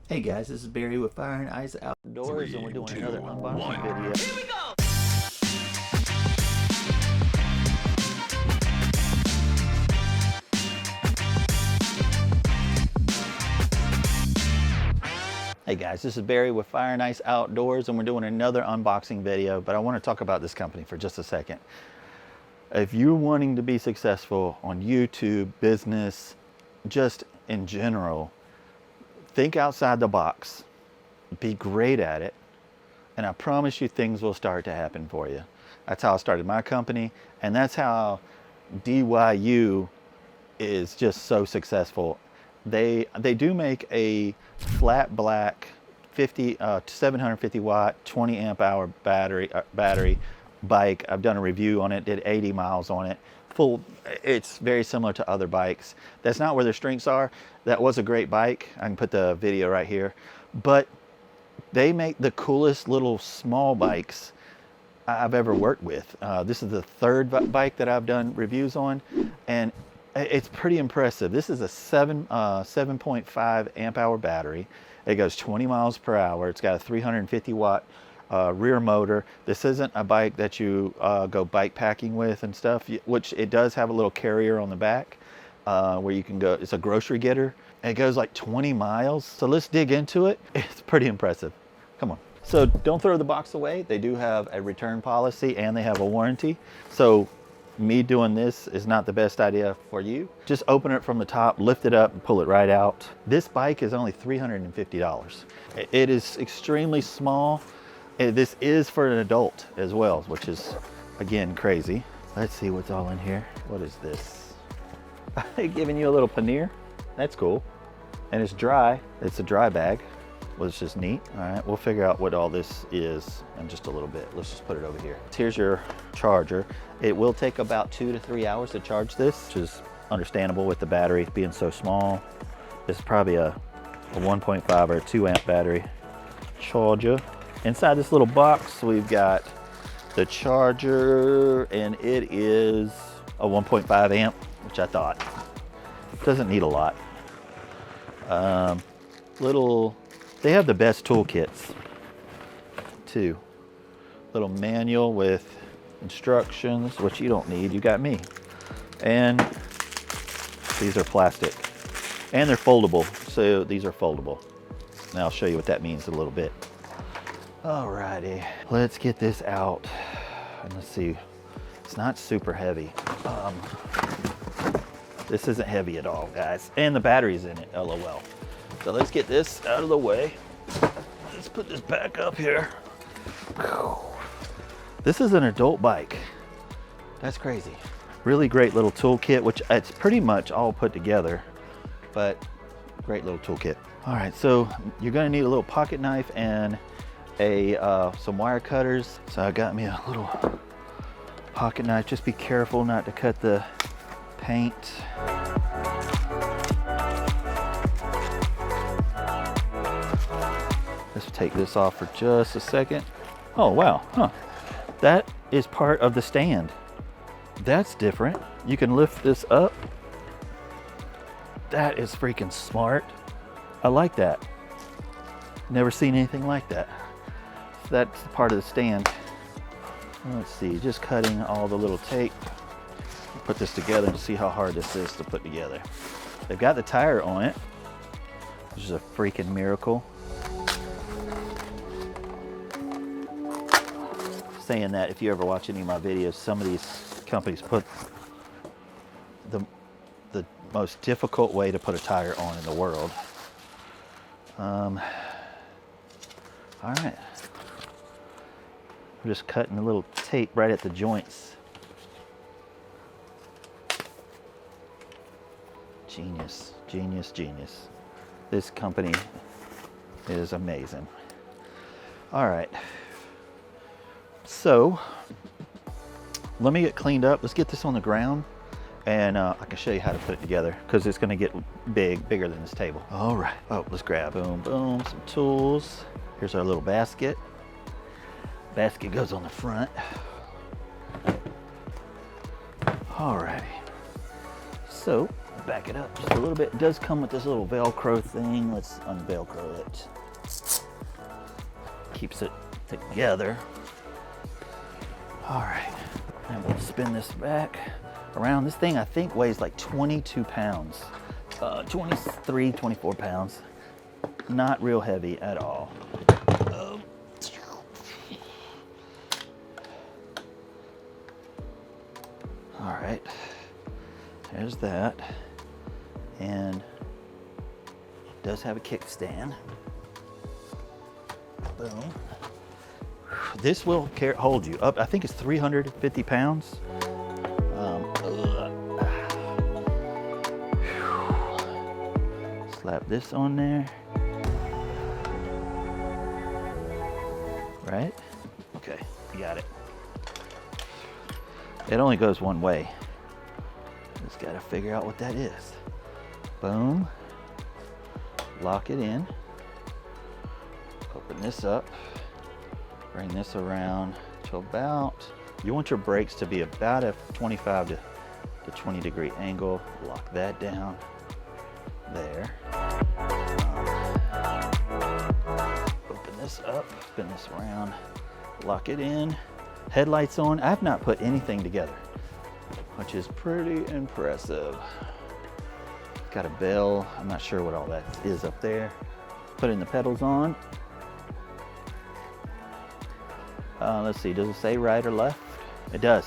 Hey guys, this is Barry with FaO&x Outdoors, and we're doing another unboxing video. Here we go! Hey guys, this is Barry with FaO&x Outdoors, and we're doing another unboxing video, but I want to talk about this company for just a second. If you're wanting to be successful on YouTube, business, just in general, think outside the box, be great at it, and I promise you things will start to happen for you. That's how I started my company, and that's how DYU is just so successful. They do make a flat black 750 watt 20 amp hour battery bike. I've done a review on it, did 80 miles on it. It's very similar to other bikes. That's not where their strengths are. That was a great bike. I can put the video right here. But they make the coolest little small bikes I've ever worked with. This is the third bike that I've done reviews on, and it's pretty impressive. This is a 7.5 amp hour battery. It goes 20 miles per hour. It's got a 350 watt rear motor. This isn't a bike that you go bike packing with and stuff, which it does have a little carrier on the back where you can go. It's a grocery getter. It goes like 20 miles. So let's dig into it. It's pretty impressive. Come on. So don't throw the box away. They do have a return policy and they have a warranty. So me doing this is not the best idea for you. Just open it from the top, lift it up, and pull it right out. This bike is only $350. It is extremely small. This is for an adult as well, which is, again, crazy. Let's see what's all in here. What is this? Giving you a little pannier. That's cool. And it's dry. It's a dry bag, which is neat. All right, we'll figure out what all this is in just a little bit. Let's just put it over here. Here's your charger. It will take about 2 to 3 hours to charge this, which is understandable with the battery being so small. This is probably a 1.5 or a 2 amp battery charger. Inside this little box, we've got the charger, and it is a 1.5 amp, which I thought doesn't need a lot. They have the best toolkits too. Little manual with instructions, which you don't need, you got me. And these are plastic, and they're foldable, so these are foldable. Now I'll show you what that means in a little bit. Alrighty, let's get this out, and let's see. It's not super heavy. This isn't heavy at all, guys, and the battery's in it, LOL. So let's get this out of the way. Let's put this back up here. This is an adult bike. That's crazy. Really great little toolkit, which it's pretty much all put together, but great little toolkit. All right, so you're gonna need a little pocket knife and some wire cutters. So I got me a little pocket knife. Just be careful not to cut the paint. Let's take this off for just a second. Oh wow, huh. That is part of the stand. That's different. You can lift this up. That is freaking smart. I like that. Never seen anything like that. So that's part of the stand. Let's see, just cutting all the little tape. Put this together and see how hard this is to put together. They've got the tire on it, which is a freaking miracle. Saying that, if you ever watch any of my videos, some of these companies put the most difficult way to put a tire on in the world. All right, we're just cutting a little tape right at the joints. Genius, genius, genius. This company is amazing. All right. So let me get cleaned up. Let's get this on the ground, and I can show you how to put it together, because it's going to get bigger than this table. All right. Oh, let's grab, boom, boom, some tools. Here's our little basket. Basket goes on the front. All righty. So back it up just a little bit. It does come with this little Velcro thing. Let's unvelcro it. Keeps it together. All right, and we'll spin this back around. This thing I think weighs like 22 pounds, 23, 24 pounds. Not real heavy at all. All right, there's that. And it does have a kickstand. Boom. This will hold you up. I think it's 350 pounds. Slap this on there. Right? Okay, you got it. It only goes one way. Just gotta figure out what that is. Boom. Lock it in. Open this up. Bring this around to about, you want your brakes to be about a 25 to 20 degree angle. Lock that down there. Open this up, spin this around, lock it in. Headlights on. I have not put anything together, which is pretty impressive. Got a bell. I'm not sure what all that is up there. Putting the pedals on. Let's see, does it say right or left? It does.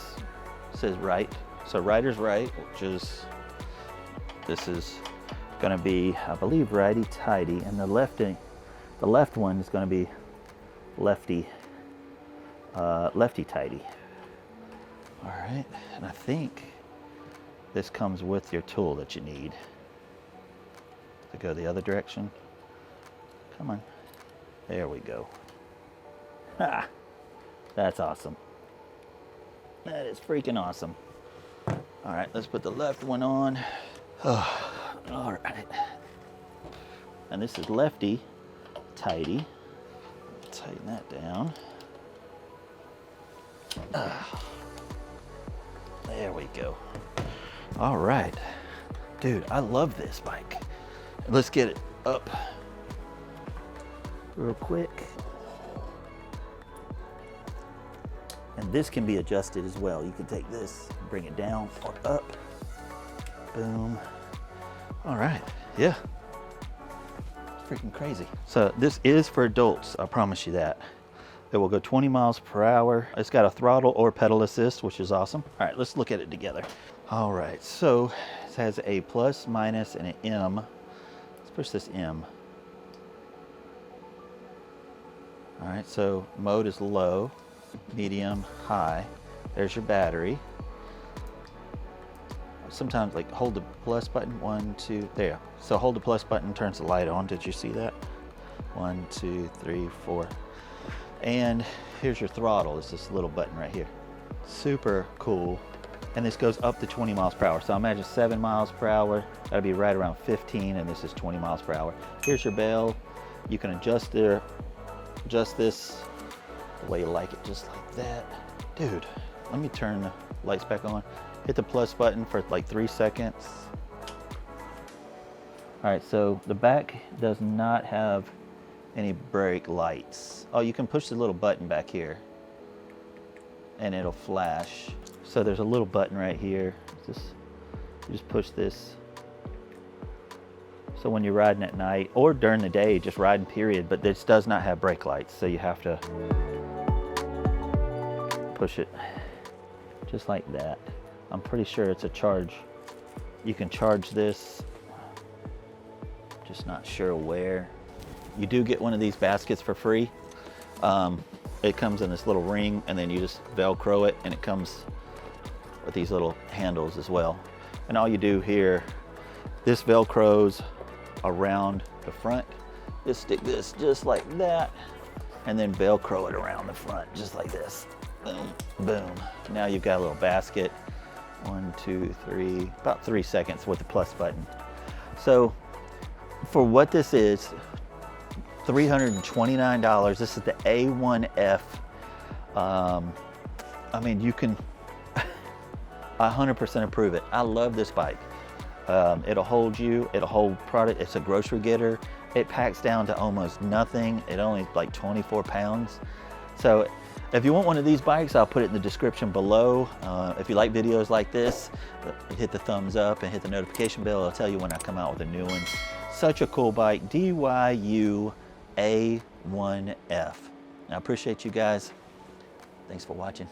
It says right. So rider's right, which is, this is gonna be, I believe, righty-tighty, and the left one is gonna be lefty-tighty. All right, and I think this comes with your tool that you need to go the other direction. Come on, there we go. Ha! That's awesome. That is freaking awesome. All right, let's put the left one on. Oh, all right. And this is lefty, tighty. Tighten that down. There we go. All right. Dude, I love this bike. Let's get it up real quick. And this can be adjusted as well. You can take this, bring it down or up. Boom. All right, yeah. It's freaking crazy. So this is for adults, I promise you that. It will go 20 miles per hour. It's got a throttle or pedal assist, which is awesome. All right, let's look at it together. All right, so it has a plus, minus, and an M. Let's push this M. All right, so mode is low, medium, high. There's your battery. Sometimes like hold the plus button, 1, 2, there. So hold the plus button, turns the light on. Did you see that? 1, 2, 3, 4. And here's your throttle. It's this little button right here. Super cool. And this goes up to 20 miles per hour. So imagine 7 miles per hour. That'd be right around 15, and this is 20 miles per hour. Here's your bell. You can adjust this the way you like it, just like that. Dude, let me turn the lights back on. Hit the plus button for like 3 seconds. All right, so the back does not have any brake lights. Oh, you can push the little button back here and it'll flash. So there's a little button right here. You just push this. So when you're riding at night or during the day, just riding period, but this does not have brake lights. So you have to push it just like that. I'm pretty sure it's a charge. You can charge this, just not sure where. You do get one of these baskets for free. It comes in this little ring and then you just Velcro it, and it comes with these little handles as well. And all you do here, this Velcros around the front. Just stick this just like that and then Velcro it around the front just like this. Boom, boom. Now you've got a little basket. 1, 2, 3, about 3 seconds with the plus button. So for what this is, $329. This is the A1F. I mean, you can 100% approve it. I love this bike. It'll hold you, it'll hold product. It's a grocery getter. It packs down to almost nothing. It only like 24 pounds. So if you want one of these bikes, I'll put it in the description below. If you like videos like this, hit the thumbs up and hit the notification bell. I'll tell you when I come out with a new one. Such a cool bike, DYU A1F. I appreciate you guys. Thanks for watching.